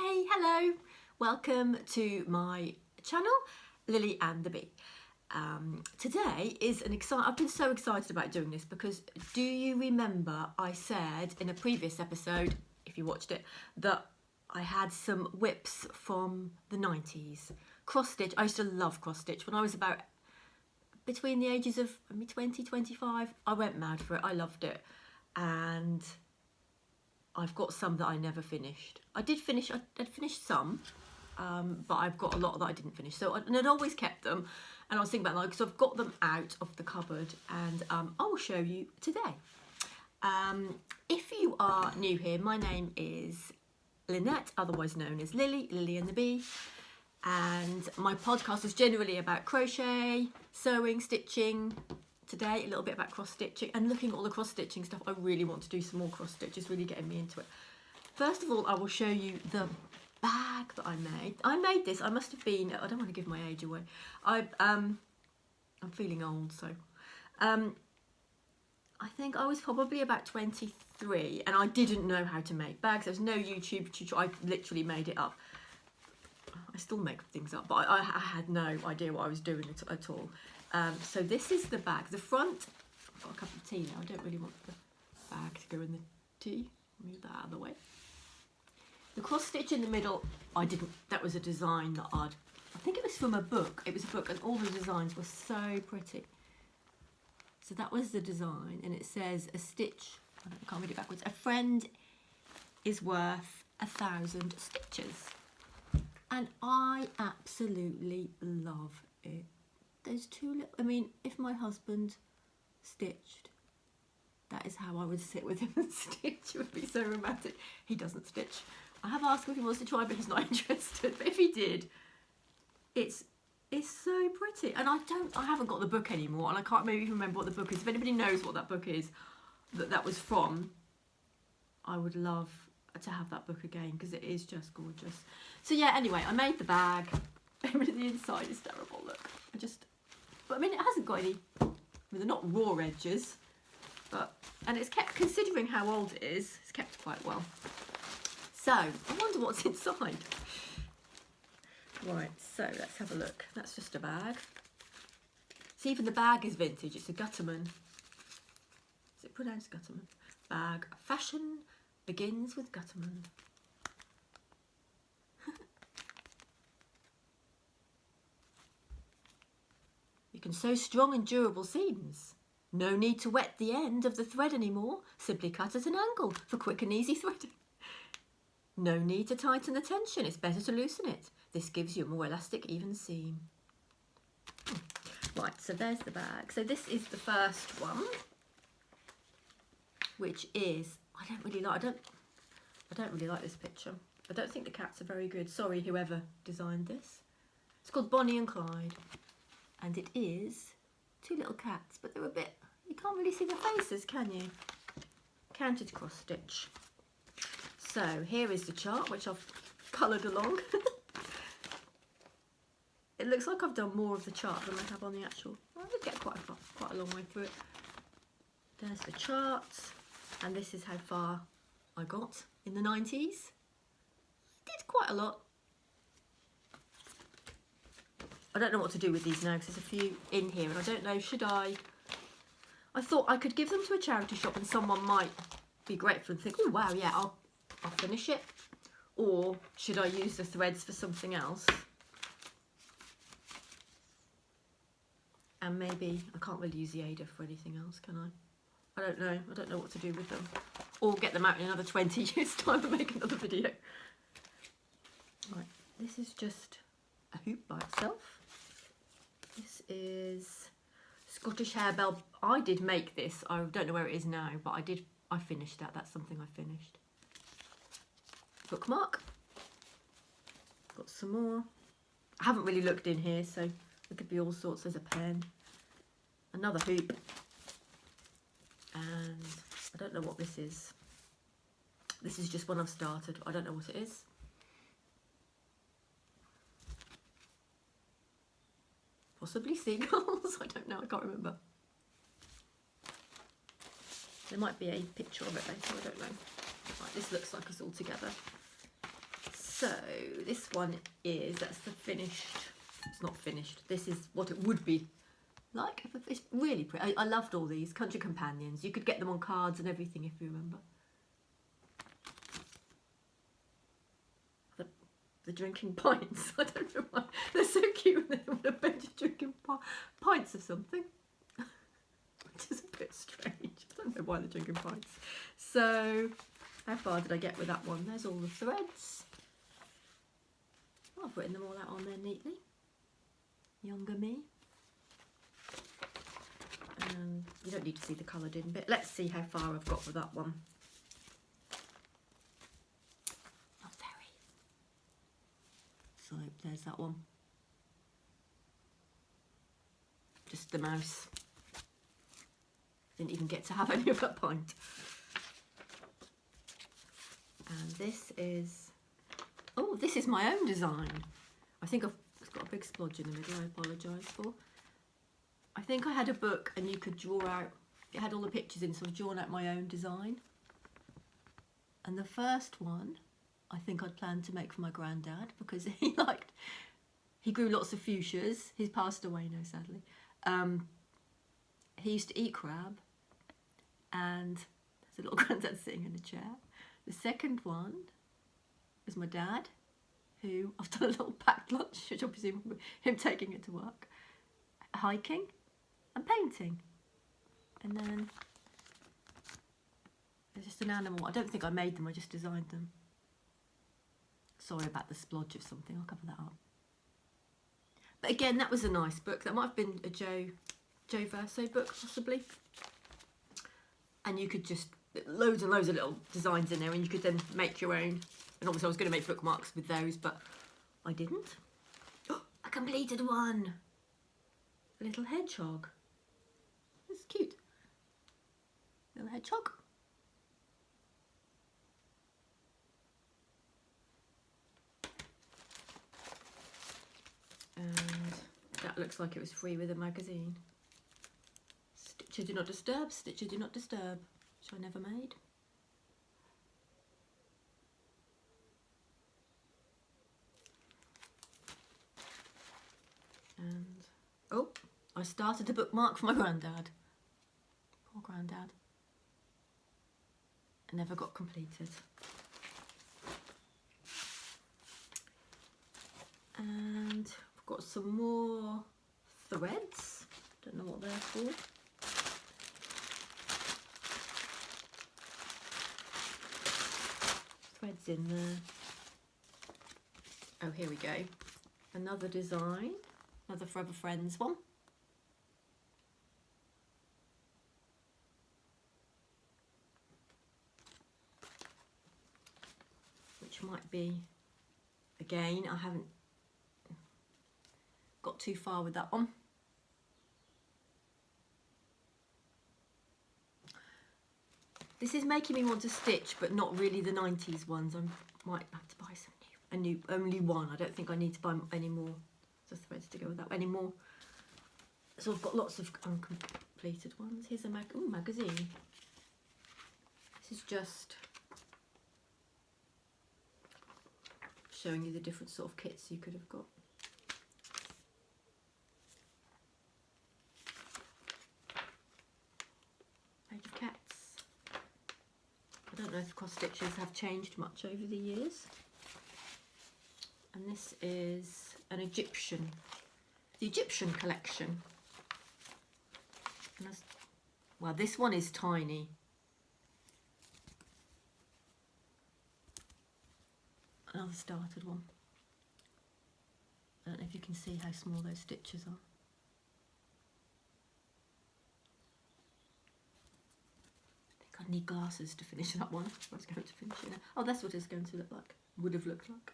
Hey, hello, welcome to my channel, Lily and the Bee. Today is I've been so excited about doing this because do you remember I said in a previous episode, if you watched it, that I had some whips from the 90s. Cross stitch, I used to love cross stitch. When I was about between the ages of 20, 25, I went mad for it, I loved it. And I've got some that I never finished. I'd finished some, but I've got a lot that I didn't finish. And I'd always kept them, and I was thinking about so I've got them out of the cupboard, and I will show you today. If you are new here, my name is Lynette, otherwise known as Lily, Lily and the Bee, and my podcast is generally about crochet, sewing, stitching. Today, a little bit about cross stitching and looking at all the cross stitching stuff. I really want to do some more cross stitch, it's really getting me into it. First of all, I will show you the bag that I made. I made this, I must have been, I don't want to give my age away. I'm feeling old, so. I think I was probably about 23 and I didn't know how to make bags. There was no YouTube tutorial, I literally made it up. I still make things up, but I had no idea what I was doing at all. So this is the bag. The front, I've got a cup of tea now. I don't really want the bag to go in the tea. Move that out of the way. The cross stitch in the middle, that was a design that I think it was from a book. It was a book and all the designs were so pretty. So that was the design, and it says a stitch, I can't read it backwards, a friend is worth 1,000 stitches. And I absolutely love it. There's two little, if my husband stitched, that is how I would sit with him and stitch. It would be so romantic. He doesn't stitch. I have asked him if he wants to try, but he's not interested. But if he did, it's so pretty. And I haven't got the book anymore, and I can't maybe even remember what the book is. If anybody knows what that book is, that was from, I would love to have that book again because it is just gorgeous. So yeah, anyway, I made the bag. The inside is terrible, look. But it hasn't got any, they're not raw edges, and it's kept, considering how old it is, it's kept quite well. So, I wonder what's inside. Right, so let's have a look. That's just a bag. See, even the bag is vintage, it's a Gutterman. Is it pronounced Gutterman? Bag, fashion begins with Gutterman. You can sew strong and durable seams. No need to wet the end of the thread anymore. Simply cut at an angle for quick and easy threading. No need to tighten the tension. It's better to loosen it. This gives you a more elastic, even seam. Right, so there's the bag. So this is the first one, which is, I don't really like this picture. I don't think the cats are very good. Sorry, whoever designed this. It's called Bonnie and Clyde. And it is two little cats, but they're a bit, you can't really see their faces, can you? Counted cross stitch. So here is the chart, which I've coloured along. It looks like I've done more of the chart than I have on the actual. I did get quite a long way through it. There's the chart, and this is how far I got in the 90s. Did quite a lot. I don't know what to do with these now because there's a few in here and I don't know, I thought I could give them to a charity shop and someone might be grateful and think, oh wow, yeah, I'll finish it. Or should I use the threads for something else? And maybe, I can't really use the Ada for anything else, can I? I don't know what to do with them. Or get them out in another 20 years time and make another video. Right, this is just a hoop by itself. This is Scottish Harebell. I did make this. I don't know where it is now, but I finished that. That's something I finished. Bookmark. Got some more. I haven't really looked in here, so it could be all sorts. There's a pen. Another hoop. And I don't know what this is. This is just one I've started. I don't know what it is. Possibly seagulls, I don't know, I can't remember. There might be a picture of it later, I don't know. Right, this looks like it's all together. So this one is, that's the finished, it's not finished, this is what it would be like. It's really pretty. I loved all these country companions. You could get them on cards and everything, if you remember. The drinking pints. I don't know why they're so cute. They want a bench drinking pints of something, which is a bit strange. I don't know why they're drinking pints. So how far did I get with that one? There's all the threads. Oh, I've written them all out on there neatly. Younger me. And you don't need to see the coloured in bit. Let's see how far I've got with that one. Not very. So there's that one. Just the mouse. Didn't even get to have any of that pint. And this is, oh, this is my own design. I think it's got a big splodge in the middle, I apologise for. I think I had a book and you could draw out, it had all the pictures in, so I've drawn out my own design. And the first one, I think I'd planned to make for my granddad because he grew lots of fuchsias. He's passed away now, sadly. He used to eat crab, and there's a little granddad sitting in a chair. The second one is my dad, who I've done a little packed lunch, which obviously him taking it to work, hiking and painting. And then there's just an animal. I don't think I made them, I just designed them. Sorry about the splodge of something, I'll cover that up. But again, that was a nice book. That might have been a Jo Verso book, possibly. And you could just, loads and loads of little designs in there, and you could then make your own. And obviously I was going to make bookmarks with those, but I didn't. Oh, I completed one. A little hedgehog. It's cute. Little hedgehog. And that looks like it was free with a magazine. Stitcher Do Not Disturb, Stitcher Do Not Disturb, which I never made. And, oh, I started a bookmark for my granddad. Poor granddad. It never got completed. And I've got some more threads. Don't know what they're for. Threads in there. Oh, here we go. Another design. Another Forever Friends one. Which might be, again, I haven't got too far with that one. This is making me want to stitch, but not really the 90s ones. I might have to buy some new, only one. I don't think I need to buy any more. The threads to go with that anymore. So I've got lots of uncompleted ones. Here's a magazine. This is just showing you the different sort of kits you could have got. Page of cats. I don't know if cross stitches have changed much over the years. And this is an the Egyptian collection. And well, this one is tiny. Another started one. I don't know if you can see how small those stitches are. I think I need glasses to finish that one. I was going to finish it now. Oh, that's what it's going to look like. Would have looked like.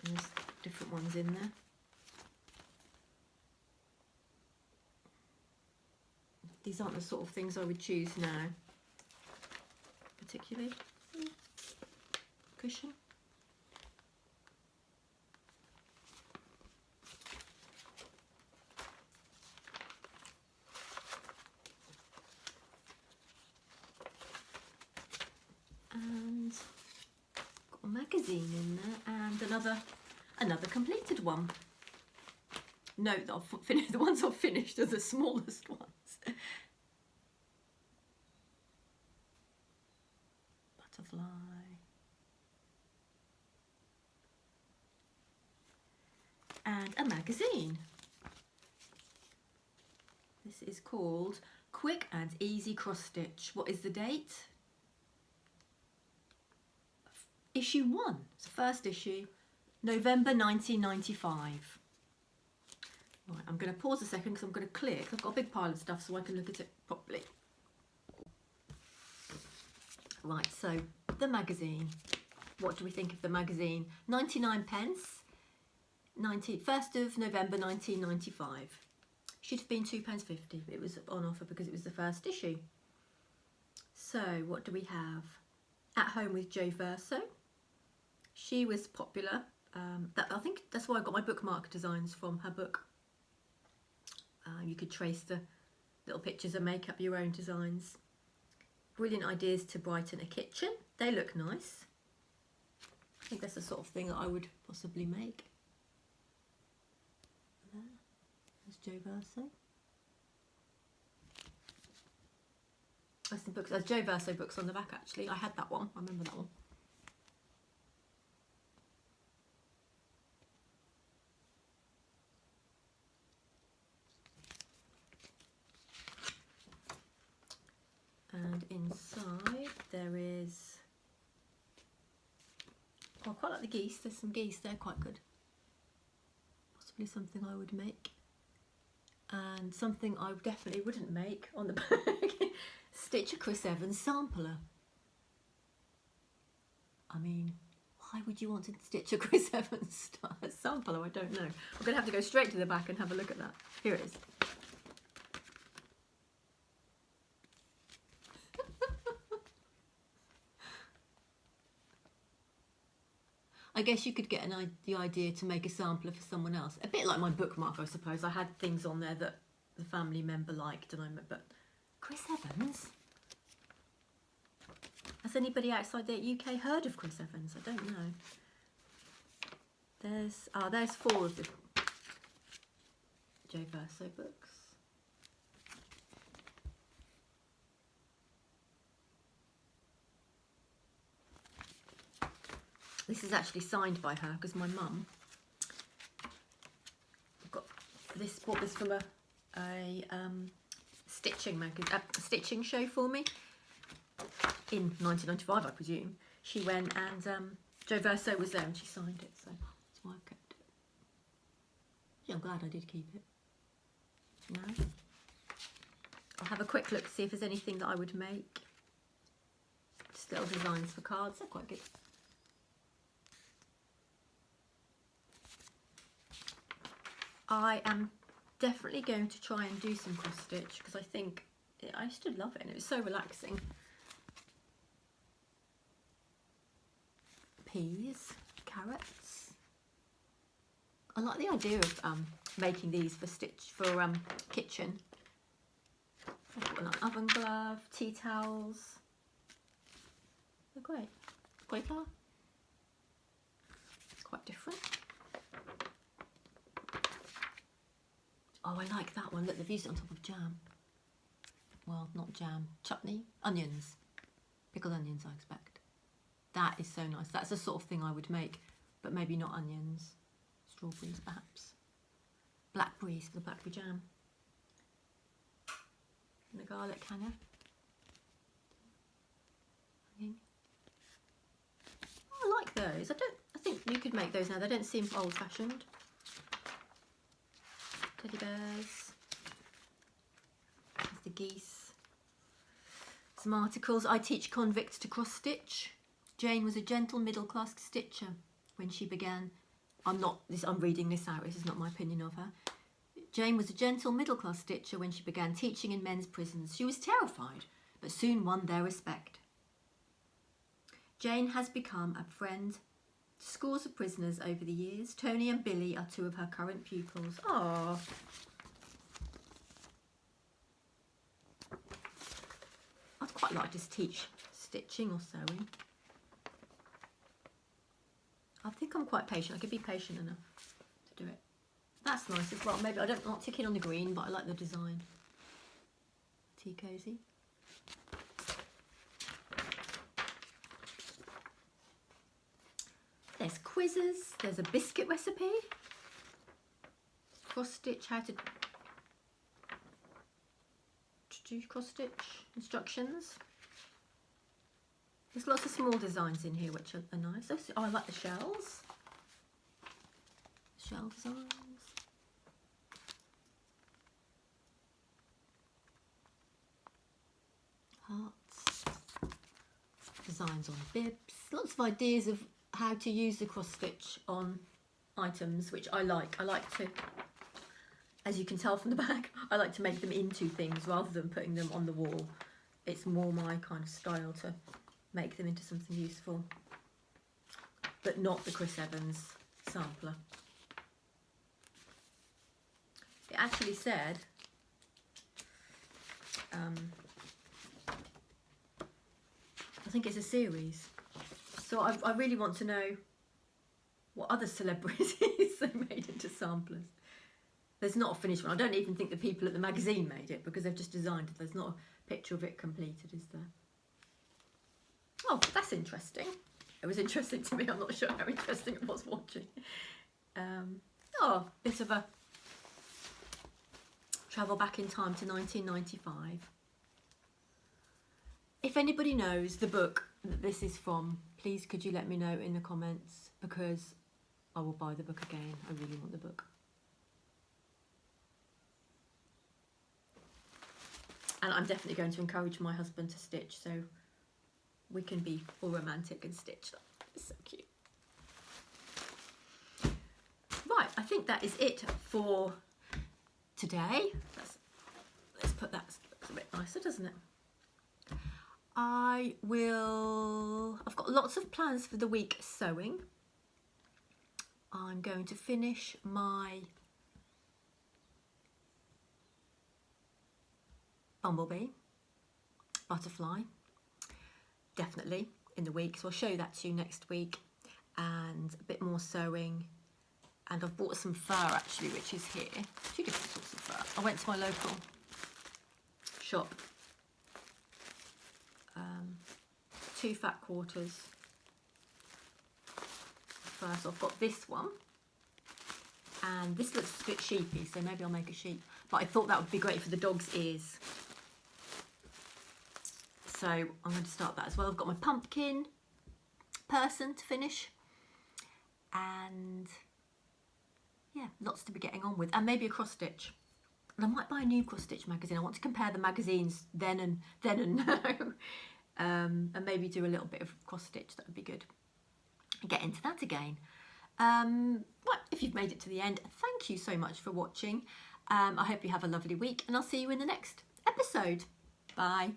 And there's different ones in there. These aren't the sort of things I would choose now, particularly. Cushion. magazine in there, and another completed one. Note that I've finished, the ones I've finished are the smallest ones. Butterfly. And a magazine. This is called Quick and Easy Cross Stitch. What is the date? Issue 1. It's the first issue, November 1995. Right, I'm going to pause a second because I'm going to click. I've got a big pile of stuff so I can look at it properly. Right, so the magazine. What do we think of the magazine? 99 pence, 1st of November 1995. Should have been £2.50, but it was on offer because it was the first issue. So what do we have? At Home with Jo Verso. She was popular. I think that's why I got my bookmark designs from her book. You could trace the little pictures and make up your own designs. Brilliant ideas to brighten a kitchen. They look nice. I think that's the sort of thing that I would possibly make. There's Jo Verso. There's some books. There's Jo Verso books on the back actually. I had that one. I remember that one. And inside there is, oh, I quite like the geese. There's some geese there, quite good. Possibly something I would make. And something I definitely wouldn't make on the back. Stitch a Chris Evans sampler. I mean, why would you want to stitch a Chris Evans sampler? I don't know. I'm going to have to go straight to the back and have a look at that. Here it is. I guess you could get the idea to make a sampler for someone else. A bit like my bookmark, I suppose. I had things on there that the family member liked, but Chris Evans? Has anybody outside the UK heard of Chris Evans? I don't know. There's 4 of the Jo Verso books. This is actually signed by her because my mum bought this from a stitching show for me in 1995, I presume. She went and Jo Verso was there and she signed it, so that's why I've kept it. Yeah, I'm glad I did keep it. Now I'll have a quick look to see if there's anything that I would make. Just little designs for cards, they're quite good. I am definitely going to try and do some cross stitch because I think I used to love it and it was so relaxing. Peas, carrots. I like the idea of making these for kitchen. I've got an oven glove, tea towels. They're great. Cauliflower. It's quite different. Oh, I like that one. Look, they've used it on top of jam. Well, not jam. Chutney. Onions. Pickled onions, I expect. That is so nice. That's the sort of thing I would make, but maybe not onions. Strawberries, perhaps. Blackberries for the blackberry jam. And the garlic hanger. Oh, I like those. I think you could make those now. They don't seem old-fashioned. Teddy bears. There's the geese. Some articles. I teach convicts to cross stitch. Jane was a gentle middle-class stitcher when she began. I'm reading this out. This is not my opinion of her. Jane was a gentle middle-class stitcher when she began teaching in men's prisons. She was terrified, but soon won their respect. Jane has become a friend to scores of prisoners over the years. Tony and Billy are 2 of her current pupils. Aww. I'd quite like to teach stitching or sewing. think I'm quite patient. I could be patient enough to do it. That's nice as well. Maybe I don't like ticking on the green, but I like the design. Tea cozy. There's quizzes. There's a biscuit recipe. Cross stitch, how to do cross stitch instructions. There's lots of small designs in here which are nice. Oh, I like the shells. Shell designs. Hearts. Designs on bibs. Lots of ideas of how to use the cross stitch on items, which I like. I like to, as you can tell from the back, I like to make them into things rather than putting them on the wall. It's more my kind of style to make them into something useful, but not the Chris Evans sampler. It actually said I think it's a series, so I really want to know what other celebrities they made into samplers. There's not a finished one. I don't even think the people at the magazine made it because they've just designed it. There's not a picture of it completed, is there? Oh, that's interesting. It was interesting to me. I'm not sure how interesting it was watching. Oh, bit of a travel back in time to 1995. If anybody knows the book that this is from, please could you let me know in the comments, because I will buy the book again. I really want the book. And I'm definitely going to encourage my husband to stitch, so we can be all romantic and stitch that. It's so cute. Right, I think that is it for today. Let's put that, looks a bit nicer, doesn't it? I've got lots of plans for the week sewing. I'm going to finish my bumblebee, butterfly, definitely in the week, so I'll show you that to you next week, and a bit more sewing. And I've bought some fur actually, which is here, 2 different sorts of fur. I went to my local shop, 2 fat quarters fur. So I've got this one, and this looks a bit sheepy, so maybe I'll make a sheep, but I thought that would be great for the dog's ears. So I'm going to start that as well. I've got my pumpkin person to finish, and yeah, lots to be getting on with, and maybe a cross stitch. And I might buy a new cross stitch magazine. I want to compare the magazines then and now, and maybe do a little bit of cross stitch. That would be good. Get into that again. Right, if you've made it to the end, thank you so much for watching. I hope you have a lovely week, and I'll see you in the next episode. Bye.